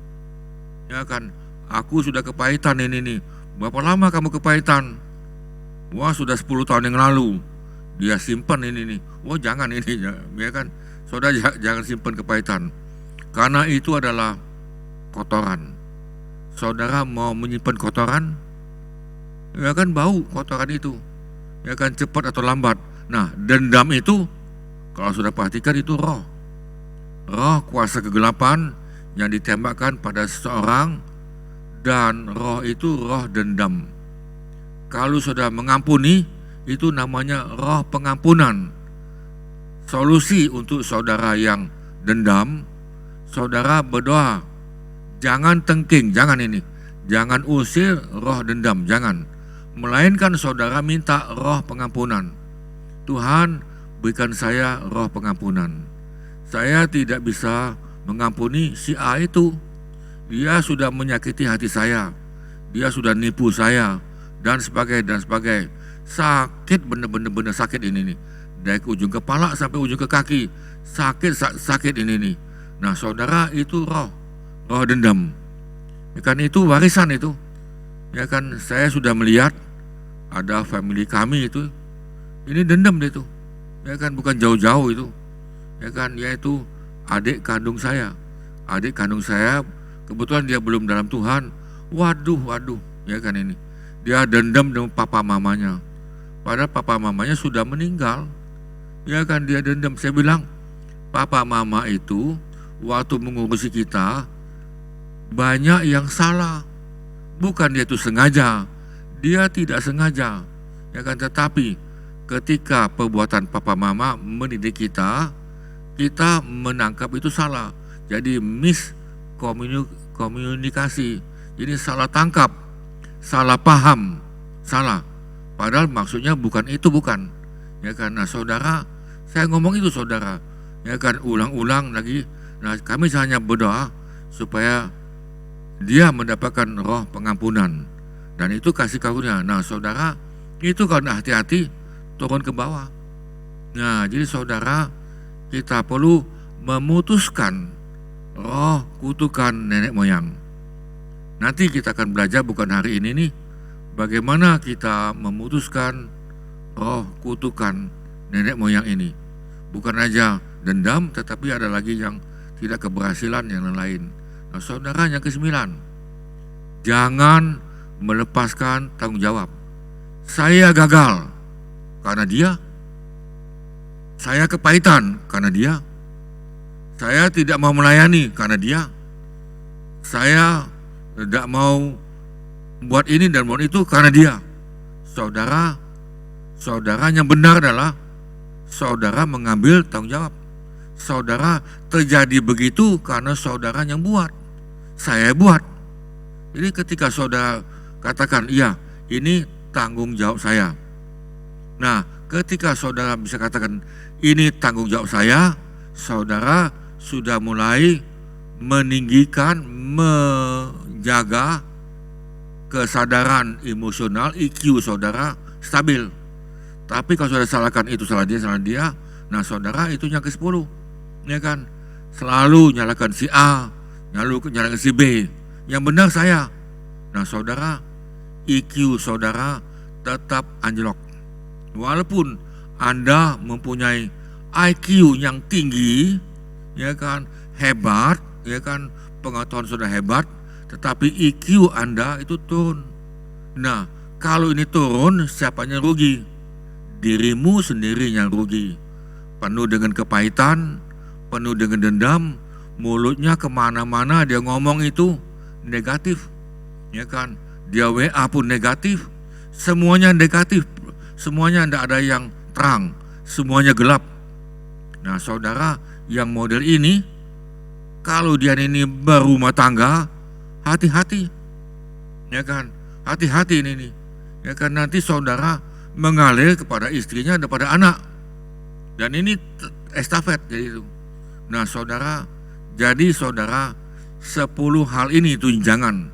Ya kan, aku sudah kepahitan ini nih. Berapa lama kamu kepahitan? Wah, sudah 10 tahun yang lalu. Dia simpan ini nih. Wah, jangan ini, ya kan. Saudara jangan simpan kepahitan. Karena itu adalah kotoran. Saudara mau menyimpan kotoran, ya kan, bau kotoran itu, ya kan, cepat atau lambat. Nah, dendam itu, kalau sudah perhatikan, itu roh kuasa kegelapan yang ditembakkan pada seseorang, dan roh itu roh dendam. Kalau sudah mengampuni, itu namanya roh pengampunan. Solusi untuk saudara yang dendam, saudara berdoa. Jangan tengking, jangan usir roh dendam, jangan. Melainkan saudara minta roh pengampunan. Tuhan, berikan saya roh pengampunan. Saya tidak bisa mengampuni si A itu. Dia sudah menyakiti hati saya. Dia sudah nipu saya, dan sebagainya. Sakit, bener-bener sakit ini nih. Dari ujung kepala sampai ujung ke kaki. Sakit ini nih. Nah saudara, itu roh dendam. Ya kan, itu warisan itu. Ya kan, saya sudah melihat ada family kami itu, ini dendam dia itu. Ya kan, bukan jauh-jauh itu. Ya kan, yaitu adik kandung saya. Adik kandung saya kebetulan dia belum dalam Tuhan. Waduh, ya kan ini. Dia dendam dengan papa mamanya. Padahal papa mamanya sudah meninggal. Ya kan, dia dendam. Saya bilang, papa mama itu waktu mengurusi kita banyak yang salah. Bukan dia itu sengaja, dia tidak sengaja, ya kan, tetapi ketika perbuatan papa mama mendidik kita, kita menangkap itu salah. Jadi miskomunikasi. Jadi salah tangkap, salah paham, salah. Padahal maksudnya bukan itu, bukan. Ya kan, nah saudara, saya ngomong itu saudara, ya kan, ulang-ulang lagi. Nah kami hanya berdoa supaya dia mendapatkan roh pengampunan, dan itu kasih karunia. Nah saudara, itu kalau hati-hati turun ke bawah. Nah jadi saudara, kita perlu memutuskan roh kutukan nenek moyang. Nanti kita akan belajar, bukan hari ini nih, bagaimana kita memutuskan roh kutukan nenek moyang ini. Bukan aja dendam, tetapi ada lagi yang tidak keberhasilan yang lain. Nah saudara, yang ke-9, jangan melepaskan tanggung jawab. Saya gagal karena dia, saya kepahitan karena dia, saya tidak mau melayani karena dia, saya tidak mau buat ini dan buat itu karena dia. Saudara, yang benar adalah saudara mengambil tanggung jawab. Saudara terjadi begitu karena saudara yang buat. Saya buat. Jadi ketika saudara katakan, iya ini tanggung jawab saya. Nah ketika saudara bisa katakan ini tanggung jawab saya, saudara sudah mulai meninggikan, menjaga kesadaran emosional, IQ saudara stabil. Tapi kalau saudara salahkan itu salah dia, nah saudara itu yang ke-10, ya kan, selalu nyalakan si A, nyalakan si B, yang benar saya. Nah saudara, IQ saudara tetap anjlok. Walaupun Anda mempunyai IQ yang tinggi, ya kan, hebat, ya kan, pengetahuan sudah hebat, tetapi IQ Anda itu turun. Nah kalau ini turun, siapanya rugi? Dirimu sendiri yang rugi. Penuh dengan kepahitan, penuh dengan dendam, mulutnya kemana-mana dia ngomong itu negatif, ya kan, dia WA pun negatif, semuanya negatif, semuanya tidak ada yang terang, semuanya gelap. Nah saudara, yang model ini, kalau dia ini berumah tangga, hati-hati, ya kan, hati-hati ini, ya kan, nanti saudara mengalir kepada istrinya dan pada anak, dan ini estafet jadi itu. Nah saudara, jadi saudara 10 hal ini itu jangan,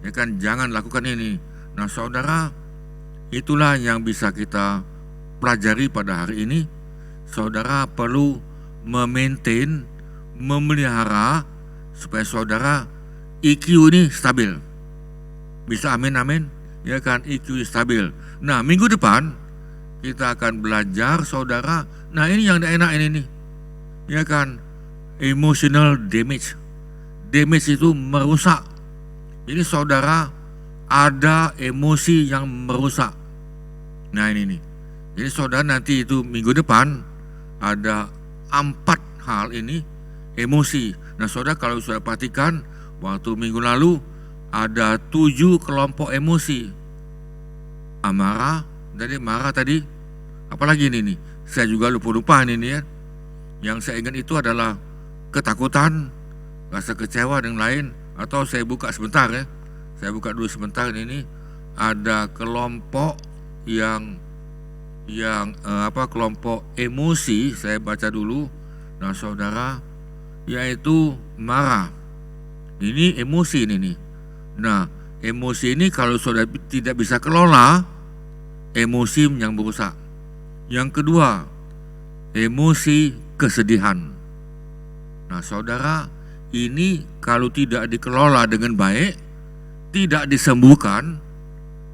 ya kan, jangan lakukan ini. Nah saudara, itulah yang bisa kita pelajari pada hari ini. Saudara perlu memaintain, memelihara supaya saudara IQ ini stabil. Bisa amin amin, ya kan, IQ stabil. Nah minggu depan kita akan belajar saudara. Nah ini yang enak ini nih, ya kan, emotional damage. Damage itu merusak. Jadi saudara ada emosi yang merusak. Nah ini nih. Jadi saudara nanti itu minggu depan ada 4 hal ini emosi. Nah saudara kalau sudah perhatikan, waktu minggu lalu ada 7 kelompok emosi. Amarah, tadi marah tadi, apalagi ini nih, saya juga lupa ini ya. Yang saya ingat itu adalah ketakutan, rasa kecewa dan lain. Atau saya buka sebentar ya, saya buka dulu sebentar ini. Ada kelompok yang kelompok emosi, saya baca dulu. Nah saudara, yaitu marah. Ini emosi ini nih. Nah emosi ini kalau saudara tidak bisa kelola, emosi yang merusak. Yang kedua, emosi kesedihan. Nah saudara, ini kalau tidak dikelola dengan baik, tidak disembuhkan,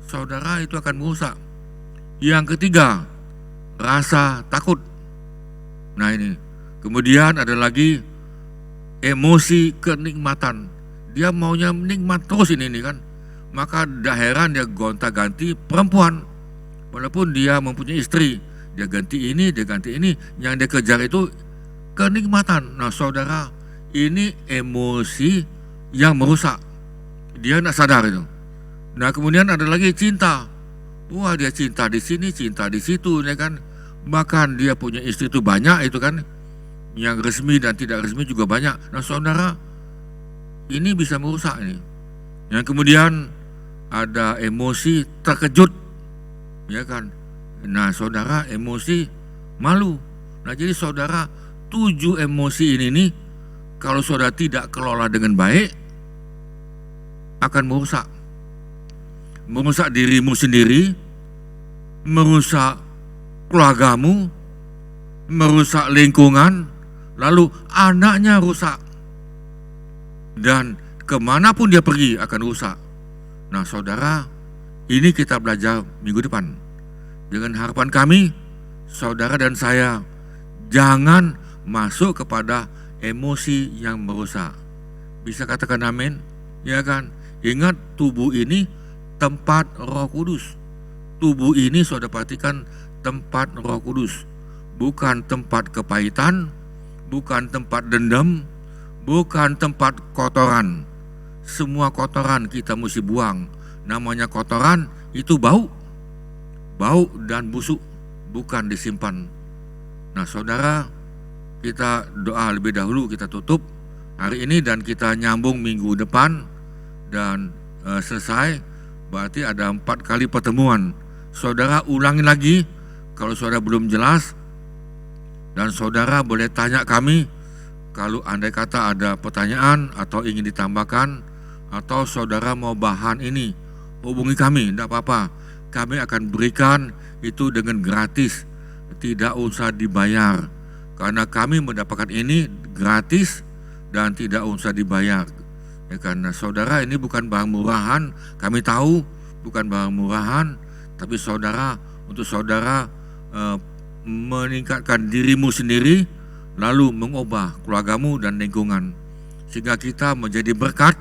saudara itu akan merusak. Yang ketiga, rasa takut. Nah ini, kemudian ada lagi emosi kenikmatan. Dia maunya nikmat terus ini kan, maka tidak heran dia gonta-ganti perempuan. Walaupun dia mempunyai istri, dia ganti ini, dia ganti ini. Yang dia kejar itu kenikmatan. Nah saudara, ini emosi yang merusak. Dia tidak sadar itu. Nah kemudian ada lagi cinta. Wah, dia cinta di sini, cinta di situ, ya kan. Bahkan dia punya istri itu banyak itu kan. Yang resmi dan tidak resmi juga banyak. Nah saudara, ini bisa merusak ini. Yang kemudian ada emosi terkejut, ya kan. Nah saudara, emosi malu. Nah jadi saudara, 7 emosi ini nih, kalau saudara tidak kelola dengan baik, akan merusak. Merusak dirimu sendiri, merusak keluargamu, merusak lingkungan, lalu anaknya rusak. Dan kemanapun dia pergi akan rusak. Nah saudara, ini kita belajar minggu depan. Dengan harapan kami, saudara dan saya, jangan masuk kepada emosi yang merusak. Bisa katakan amin? Ya kan? Ingat, tubuh ini tempat Roh Kudus. Tubuh ini saudara perhatikan, tempat Roh Kudus. Bukan tempat kepahitan, bukan tempat dendam, bukan tempat kotoran. Semua kotoran kita mesti buang. Namanya kotoran itu bau dan busuk, bukan disimpan. Nah saudara, kita doa lebih dahulu, kita tutup hari ini dan kita nyambung minggu depan dan selesai. Berarti ada 4 kali pertemuan. Saudara ulangi lagi kalau saudara belum jelas, dan saudara boleh tanya kami kalau andai kata ada pertanyaan atau ingin ditambahkan, atau saudara mau bahan ini, hubungi kami, tidak apa-apa. Kami akan berikan itu dengan gratis, tidak usah dibayar. Karena kami mendapatkan ini gratis dan tidak usah dibayar. Ya, karena saudara, ini bukan barang murahan, kami tahu bukan barang murahan, tapi saudara, untuk saudara meningkatkan dirimu sendiri, lalu mengubah keluargamu dan lingkungan, sehingga kita menjadi berkat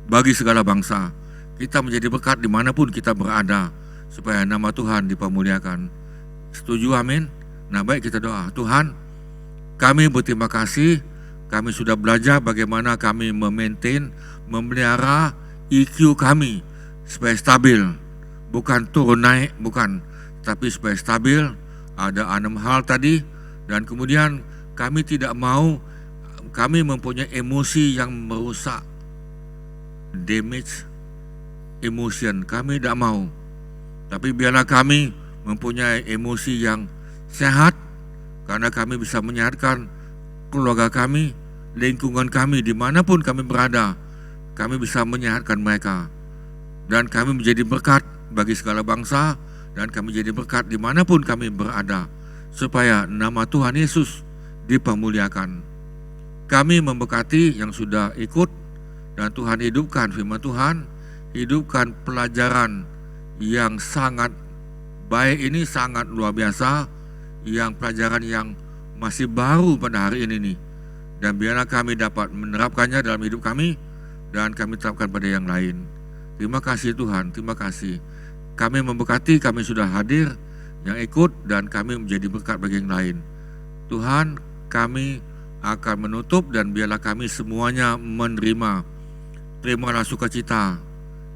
bagi segala bangsa. Kita menjadi berkat dimanapun kita berada, supaya nama Tuhan dipermuliakan. Setuju? Amin. Nah baik, kita doa. Tuhan, kami berterima kasih, kami sudah belajar bagaimana kami memaintain, memelihara EQ kami supaya stabil, bukan turun naik, bukan, tapi supaya stabil. Ada 6 hal tadi, dan kemudian kami tidak mau kami mempunyai emosi yang merusak, damage emotion, kami tidak mau. Tapi biarlah kami mempunyai emosi yang sehat, karena kami bisa menyehatkan keluarga kami, lingkungan kami, dimanapun kami berada, kami bisa menyehatkan mereka. Dan kami menjadi berkat bagi segala bangsa, dan kami jadi berkat dimanapun kami berada, supaya nama Tuhan Yesus dipermuliakan. Kami memberkati yang sudah ikut, dan Tuhan hidupkan firman Tuhan, hidupkan pelajaran yang sangat baik ini, sangat luar biasa, yang pelajaran yang masih baru pada hari ini nih. Dan biarlah kami dapat menerapkannya dalam hidup kami, dan kami terapkan pada yang lain. Terima kasih Tuhan, terima kasih. Kami memberkati, kami sudah hadir, yang ikut, dan kami menjadi berkat bagi yang lain. Tuhan, kami akan menutup, dan biarlah kami semuanya menerima. Terimalah sukacita,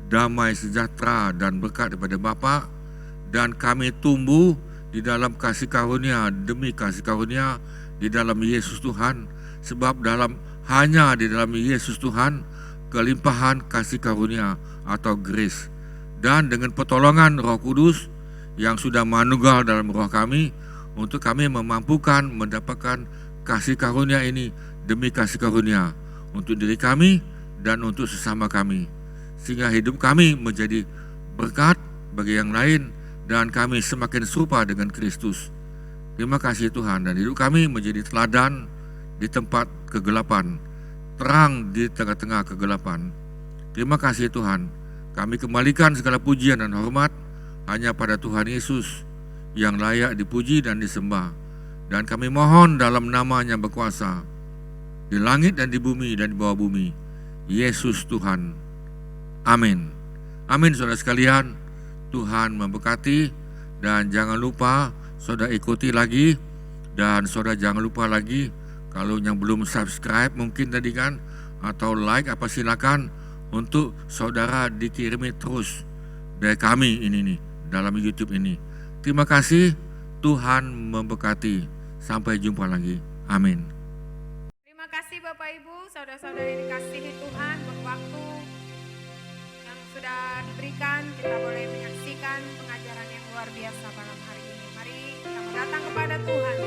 damai, sejahtera, dan berkat daripada Bapa, dan kami tumbuh di dalam kasih karunia demi kasih karunia di dalam Yesus Tuhan, sebab hanya di dalam Yesus Tuhan kelimpahan kasih karunia atau grace. Dan dengan pertolongan Roh Kudus yang sudah manugal dalam roh kami, untuk kami memampukan mendapatkan kasih karunia ini demi kasih karunia untuk diri kami dan untuk sesama kami, sehingga hidup kami menjadi berkat bagi yang lain, dan kami semakin serupa dengan Kristus. Terima kasih Tuhan, dan hidup kami menjadi teladan di tempat kegelapan, terang di tengah-tengah kegelapan. Terima kasih Tuhan. Kami kembalikan segala pujian dan hormat hanya pada Tuhan Yesus yang layak dipuji dan disembah. Dan kami mohon dalam nama-Nya berkuasa di langit dan di bumi dan di bawah bumi, Yesus Tuhan. Amin. Amin saudara sekalian, Tuhan memberkati, dan jangan lupa saudara ikuti lagi, dan saudara jangan lupa lagi kalau yang belum subscribe mungkin tadi kan, atau like apa silakan, untuk saudara dikirimi terus dari kami ini nih, dalam YouTube ini. Terima kasih, Tuhan memberkati. Sampai jumpa lagi. Amin. Terima kasih Bapak Ibu, saudara-saudari dikasihi Tuhan, waktu yang sudah diberikan kita boleh menyaksikan pengajaran yang luar biasa malam hari ini. Mari kita datang kepada Tuhan.